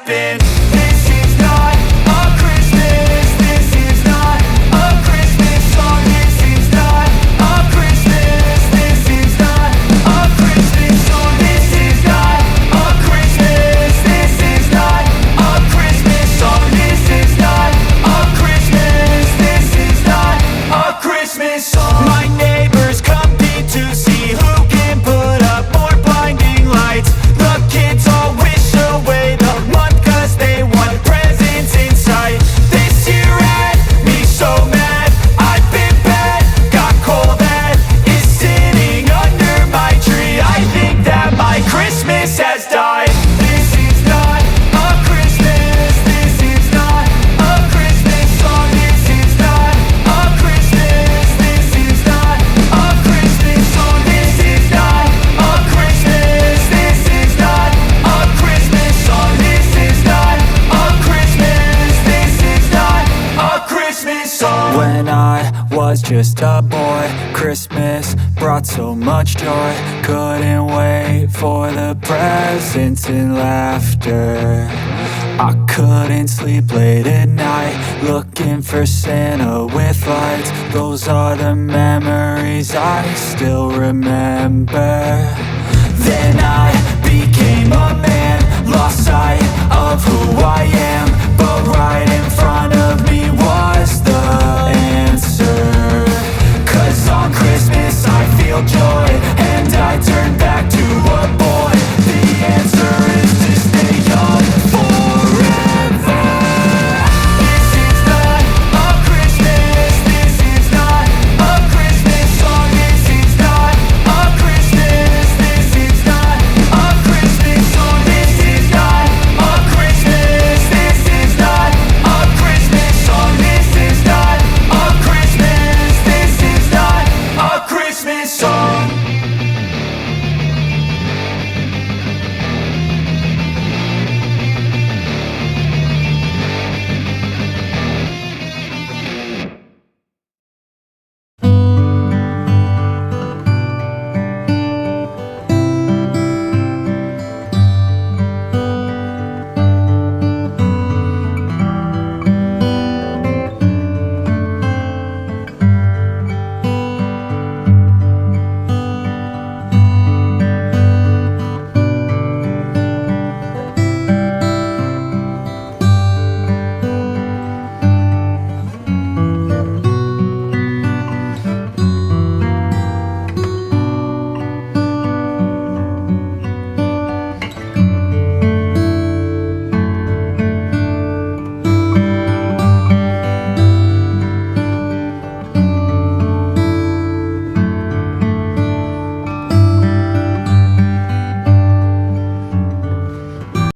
happen. This is not a Christmas. This is not a Christmas song. This is not a Christmas. This is not a Christmas song. This is not a Christmas. This is not a Christmas song. This is not a Christmas. This is not a Christmas song. My neighbors compete to see who can put up more blinding lights. The kids all wish away the month 'cause they want presents in sight. This year had me so mad, I've been bad, got coal that is sitting under my tree. I think that my Christmas has died. This is not a Christmas. This is not a Christmas song. This is not a Christmas. This is not a Christmas song. This is not a Christmas. This is not a Christmas song. This is not a Christmas. This is not a Christmas song. When I was just a boy, Christmas brought so much joy. Couldn't wait for the presents and laughter. I couldn't sleep late at night, looking for Santa with lights. Those are the memories I still remember. Then I became a man, lost sight of who I am. But right